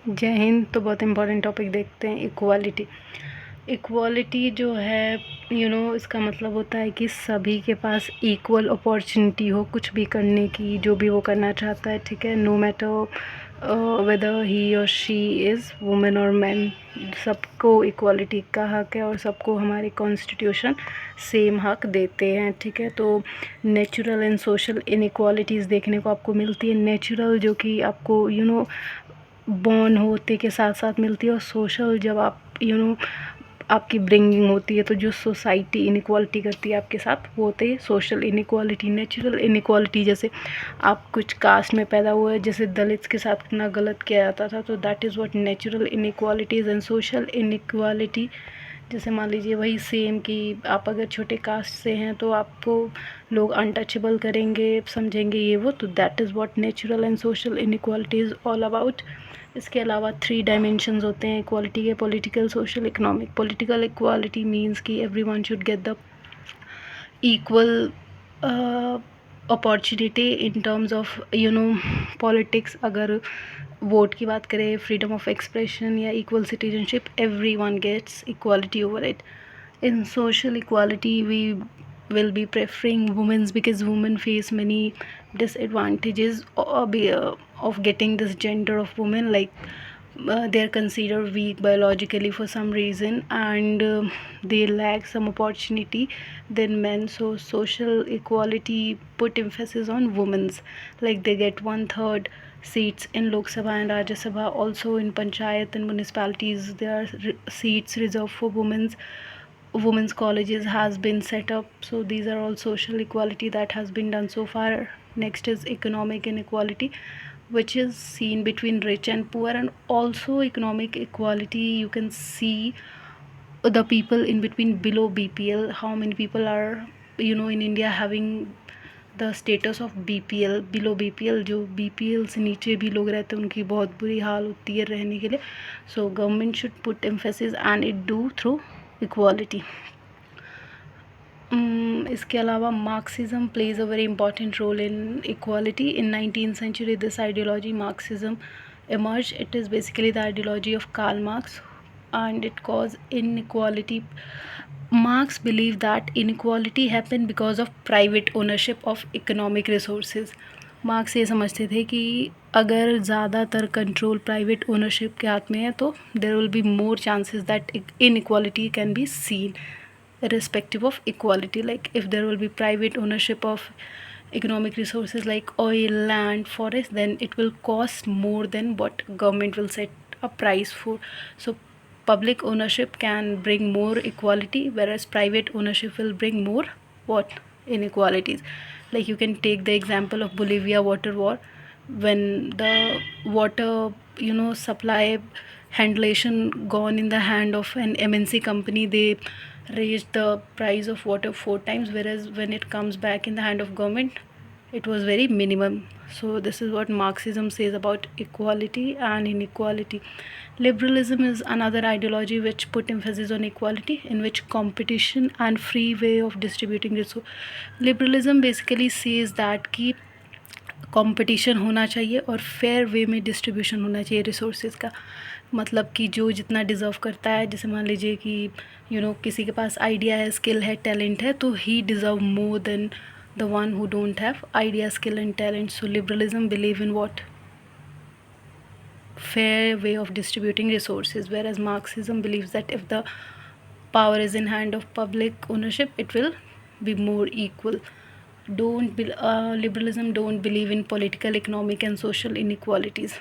जय हिंद। तो बहुत इम्पोर्टेंट टॉपिक देखते हैं, इक्वालिटी। इक्वालिटी जो है इसका मतलब होता है कि सभी के पास इक्वल अपॉर्चुनिटी हो कुछ भी करने की, जो भी वो करना चाहता है, ठीक है। नो मैटर वेदर ही और शी इज़ वुमेन और मैन, सबको इक्वालिटी का हक है और सबको हमारे कॉन्स्टिट्यूशन सेम हक देते हैं, ठीक है। तो नेचुरल एंड सोशल इनइक्वालिटीज़ देखने को आपको मिलती है। नेचुरल जो कि आपको बॉर्न होते के साथ साथ मिलती है, और सोशल जब आप आपकी ब्रिंगिंग होती है, तो जो सोसाइटी इनइक्वालिटी करती है आपके साथ, वो होती है सोशल इनइक्वालिटी। नेचुरल इनइक्वालिटी जैसे आप कुछ कास्ट में पैदा हुए, जैसे दलित्स के साथ कितना गलत किया जाता था, तो that is what natural inequalities. And social inequality जैसे मान लीजिए वही सेम कि आप अगर छोटे कास्ट से हैं तो आपको लोग अनटचेबल करेंगे, समझेंगे ये वो, तो that is what natural and social inequality is all about. इसके अलावा 3 डायमेंशंस होते हैं इक्वालिटी के: political, social, economic. Political equality means कि everyone should get the equal opportunity in terms of politics. अगर वोट की बात करें, फ्रीडम ऑफ एक्सप्रेशन या equal citizenship, everyone gets equality over it. In social equality, we will be preferring women's because women face many disadvantages of getting this gender of women, like they are considered weak biologically for some reason, and they lack some opportunity than men. So social equality put emphasis on women's, like they get 1/3 seats in Lok Sabha and Rajya Sabha. Also in panchayat and municipalities there are seats reserved for women's colleges has been set up. So these are all social equality that has been done so far. Next is economic inequality, which is seen between rich and poor. And also economic equality, you can see the people in between below BPL, how many people are in India having the status of BPL, below BPL। जो BPL से नीचे भी लोग रहते हैं उनकी बहुत बुरी हाल होती है रहने के लिए। So government should put emphasis and it do through equality. इसके अलावा Marxism plays a very important role in equality. In 19th century this ideology Marxism emerged. It is basically the ideology of Karl Marx, and it caused inequality. Marx believed that inequality happened because of private ownership of economic resources. Marks ये समझते थे कि अगर ज़्यादातर control private ownership के हाथ में है तो there will be more chances that inequality can be seen irrespective of equality. Like if there will be private ownership of economic resources like oil, land, forest, then it will cost more than what government will set a price for. So public ownership can bring more equality, whereas private ownership will bring more what inequalities. Like you can take the example of Bolivia water war. When the water supply handlation gone in the hand of an MNC company, they raised the price of water 4 times, whereas when it comes back in the hand of government, it was very minimum. So this is what Marxism says about equality and inequality. Liberalism is another ideology which put emphasis on equality, in which competition and free way of distributing resources. Liberalism basically says that कि competition होना चाहिए और fair वे में distribution होना चाहिए resources का। मतलब कि जो जितना डिज़र्व करता है, जैसे मान लीजिए कि किसी के पास आइडिया है, स्किल है, टैलेंट है, तो he deserve more than the one who don't have idea, skill and talent. So liberalism believe in what fair way of distributing resources, whereas Marxism believes that if the power is in hand of public ownership, it will be more equal. Liberalism don't believe in political, economic and social inequalities,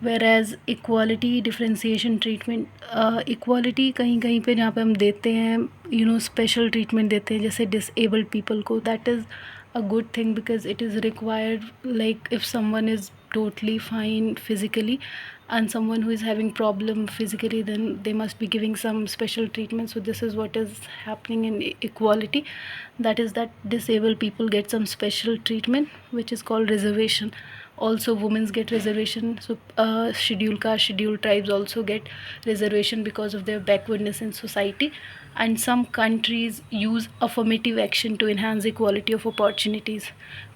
whereas equality, differentiation, treatment, equality कहीं कहीं पे जहाँ पे हम देते हैं special treatment देते हैं, जैसे disabled people को, that is a good thing because it is required. Like if someone is totally fine physically and someone who is having problem physically, then they must be giving some special treatment. So this is what is happening in equality, that is that disabled people get some special treatment which is called reservation. Also women's get reservation. So scheduled caste, scheduled tribes also get reservation because of their backwardness in society. and some countries use affirmative action to enhance equality of opportunities.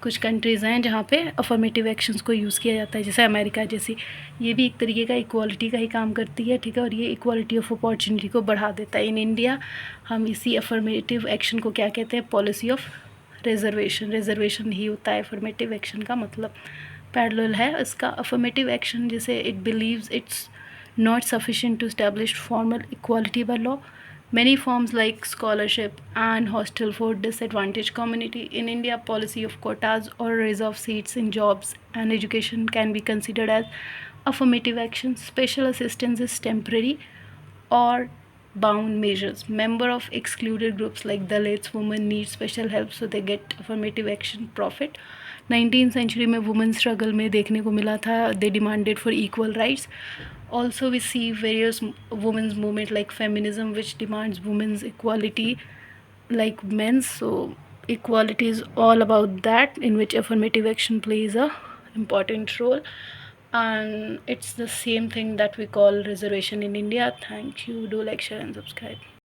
कुछ countries हैं जहाँ पे affirmative actions को use किया जाता है, जैसे America जैसी, ये भी एक तरीके का इक्वालिटी का ही काम करती है, ठीक है, और ये इक्वालिटी ऑफ अपॉर्चुनिटी को बढ़ा देता है. इन इंडिया हम इसी अफर्मेटिव एक्शन को क्या कहते हैं, पॉलिसी ऑफ रिजर्वेशन. रिजर्वेशन ही होता है अफर्मेटिव एक्शन का मतलब, पैरेलल है इसका. अफर्मेटिव एक्शन जैसे it beliefs it's not sufficient to establish formal equality by law. Many forms like scholarship and hostel for disadvantaged community. In India, policy of quotas or reserved seats in jobs and education can be considered as affirmative action. Special assistance is temporary or bound measures. Member of excluded groups like Dalits, women need special help so they get affirmative action profit. 19th century में women struggle में देखने को मिला था, they demanded for equal rights. Also we see various women's movement like feminism which demands women's equality like men's. So equality is all about that, in which affirmative action plays a important role, and it's the same thing that we call reservation in India. Thank you. Do like, share and subscribe.